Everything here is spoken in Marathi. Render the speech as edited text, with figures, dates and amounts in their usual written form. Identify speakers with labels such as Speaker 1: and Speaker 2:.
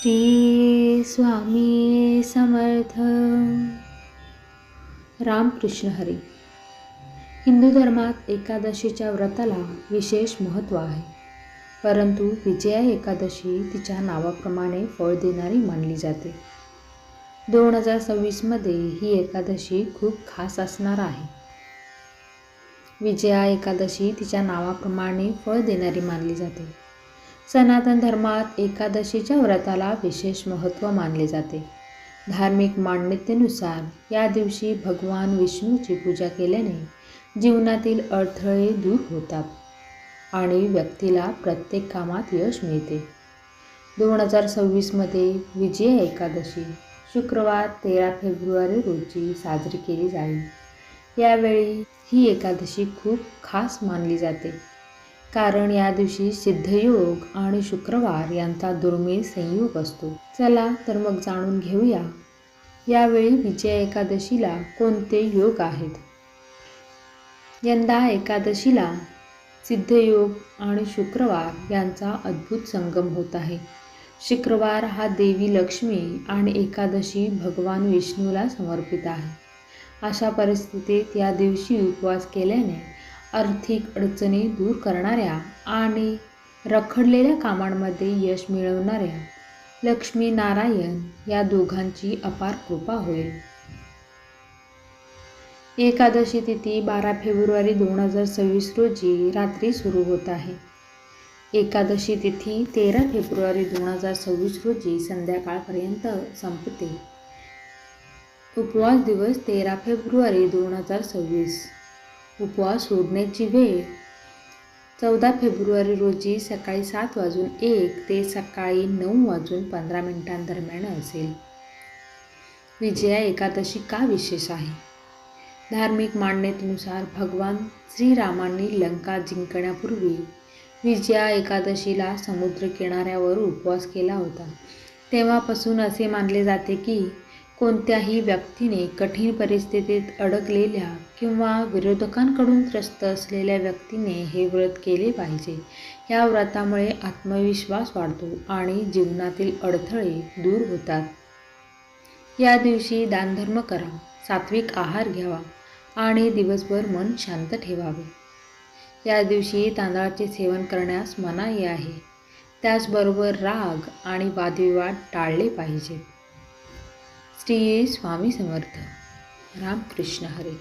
Speaker 1: श्री स्वामी समर्थ. रामकृष्ण हरी. हिंदू धर्मात एकादशीच्या व्रताला विशेष महत्त्व आहे, परंतु विजया एकादशी तिच्या नावाप्रमाणे फळ देणारी मानली जाते. 2026 मध्ये ही एकादशी खूप खास असणार आहे. विजया एकादशी तिच्या नावाप्रमाणे फळ देणारी मानली जाते. सनातन धर्मात एकादशीच्या व्रताला विशेष महत्त्व मानले जाते. धार्मिक मान्यतेनुसार या दिवशी भगवान विष्णूची पूजा केल्याने जीवनातील अडथळे दूर होतात आणि व्यक्तीला प्रत्येक कामात यश मिळते. 2026 मध्ये विजया एकादशी शुक्रवार 13 फेब्रुवारी रोजी साजरी केली जाईल. यावेळी ही एकादशी खूप खास मानली जाते, कारण या दिवशी सिद्धयोग आणि शुक्रवार यांचा दुर्मिळ संयोग असतो. चला तर मग जाणून घेऊया यावेळी विजया एकादशीला कोणते योग आहेत. यंदा एकादशीला सिद्धयोग आणि शुक्रवार यांचा अद्भुत संगम होत आहे. शुक्रवार हा देवी लक्ष्मी आणि एकादशी भगवान विष्णूला समर्पित आहे. अशा परिस्थितीत या दिवशी उपवास केल्याने आर्थिक अडचणी दूर करणाऱ्या आणि रखडलेल्या कामांमध्ये यश मिळवणाऱ्या लक्ष्मी नारायण या दोघांची अपार कृपा होईल. एकादशी तिथी 12 फेब्रुवारी 2026 रोजी रात्री सुरू होत आहे. एकादशी तिथी 13 फेब्रुवारी 2026 रोजी संध्याकाळपर्यंत संपते. उपवास दिवस 13 फेब्रुवारी 2026. उपवास सोडण्याची वेळ 14 फेब्रुवारी रोजी सकाळी 7:01 ते सकाळी 9:15 दरम्यान असेल. विजया एकादशी का विशेष आहे? धार्मिक मान्यतेनुसार भगवान श्रीरामांनी लंका जिंकण्यापूर्वी विजया एकादशीला समुद्र किनाऱ्यावर उपवास केला होता. तेव्हापासून असे मानले जाते की कोणत्याही व्यक्तीने कठीण परिस्थितीत अडकलेल्या किंवा विरोधकांकडून त्रस्त असलेल्या व्यक्तीने हे व्रत केले पाहिजे. या व्रतामुळे आत्मविश्वास वाढतो आणि जीवनातील अडथळे दूर होतात. या दिवशी दानधर्म करा, सात्विक आहार घ्यावा आणि दिवसभर मन शांत ठेवावे. या दिवशी तांदळाचे सेवन करण्यास मनाई आहे. त्याचबरोबर राग आणि वादविवाद टाळले पाहिजेत. श्री स्वामी समर्थ. रामकृष्ण हरी.